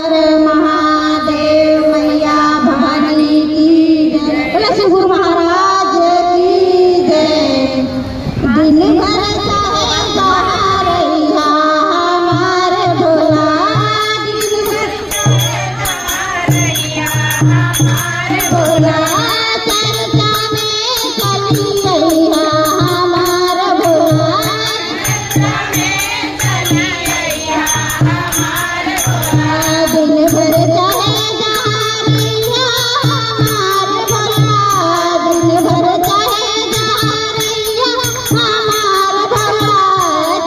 महादेव मैया भवानी की जय। बोले श्री गुरु महाराज की जय। दिन भर चाहे सहारैया हमारे भोला, दिन भर सहारैया हमारे भोला, चर्चा में चली गैया हमारे भोला, चर्चा में चली गैया हमारे भोला। दिन भर चाहे जहारैया हमारे भोला, दिन भर चाहे जहारैया हमारे भोला,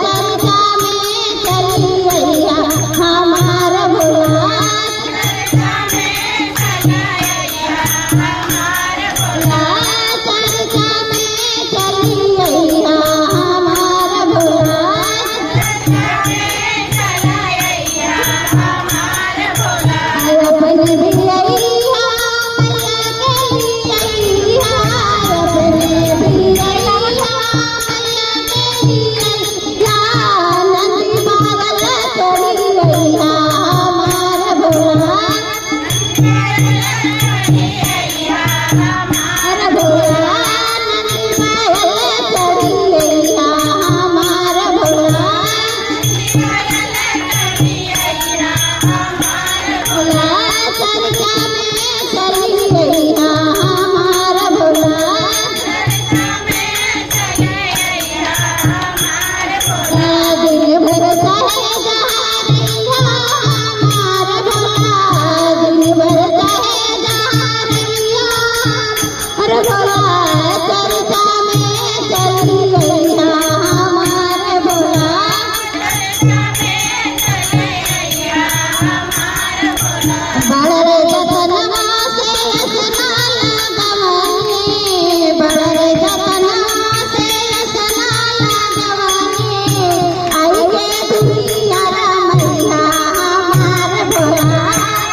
चर्चा में चली गैया हमारे भोला, चर्चा में चली गैया हमारे भोला, चर्चा में चली गैया हमारे भोला, चर्चा में चली गैया हमारे भोला। अपने भी अइहा मैया के अइहा, अपने भी अइहा मैया के अइहा, नंदी बादल तोड़ी अइहा हमारे भोला, हमारे भोला, नंदी बादल तोड़ी अइहा हमारे भोला, भोला, चर्चा में चली गैया हमारा भोला, चर्चा में चली गैया हमारे भोला। दिन भर चाहे जहारैया हमारा भोला, दिन भर चाहे जहारैया हमारे भोला, चर्चा में चली गैया हमारे भोला, चर्चा में चली गैया हमारे भोला। बड़े जतनवा से स्नान लगवनी, बड़े जतनवा से स्नान लगवनी, आई के दुनिया रमैया हमारे भोला, आई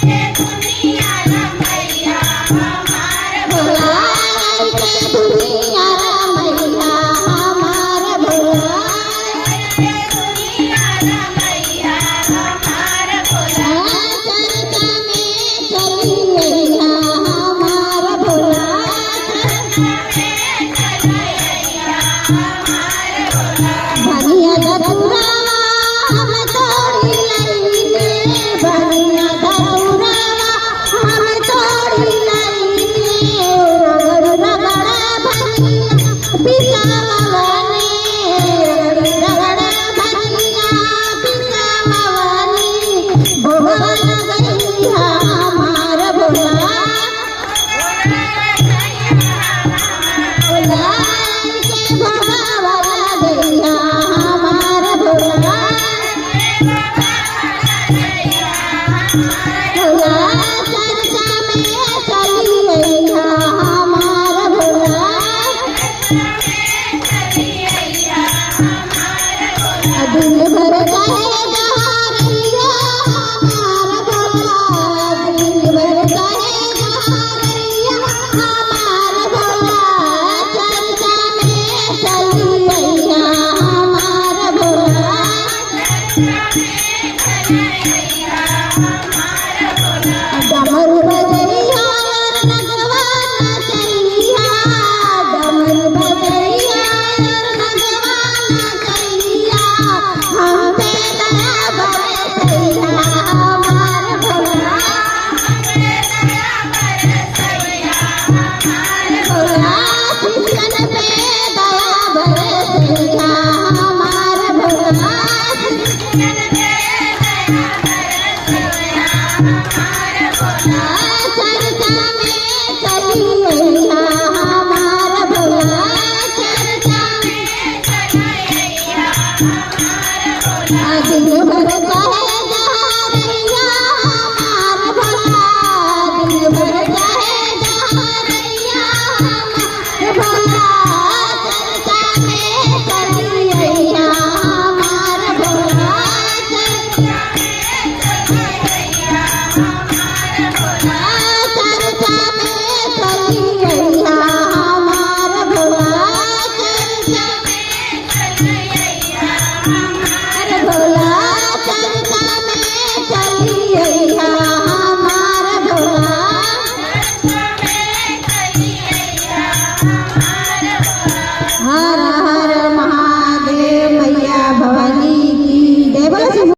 के दुनिया रमैया हमारे भोला, आई के दुनिया रमैया हमारे भोला, आई के दुनिया रमैया हमारे भोला, चर्चा में चली गैया हमारा भोला, चर्चा में चली गैया हमारे भोला। भनिया धतुरावा हम तोड़ी लईने, भनिया धतुरावा हम तोड़ी लईने, रगड़ रगड़ भनिया पिसावनी, रगड़ भनिया पिसावनी, भगवान गैया हमारा भोला, भोला के भगवान गैया हमारा भोला, भोला, चर्चा में चली गैया हमारा भोला, दिन भर चाहे जहारैया हमारा भोला, दिन भर चाहे जहारैया हमारा भोला, चर्चा में चली गैया हमारा भोला, डमरू बजैया और नगवा नचैया, डमरू बजैया और नगवा नचैया, हम पे दया बरसैया हमारे भोला, हम पे दया बरसैया हमारे भोला, शिष्यन पे दया बरसैया हमारे भोला, शिष्यन पे दया बरसैया हमारे भोला, चर्चा में चली गैया हमारा भोला, चर्चा में चली गैया हमारे भोला। दिन भर चाहे जहारैया हमारा भोला, दिन भर चाहे जहारैया हमारा भोला, चर्चा में चली गैया हमारा भोला, चर्चा में चली गैया हमारा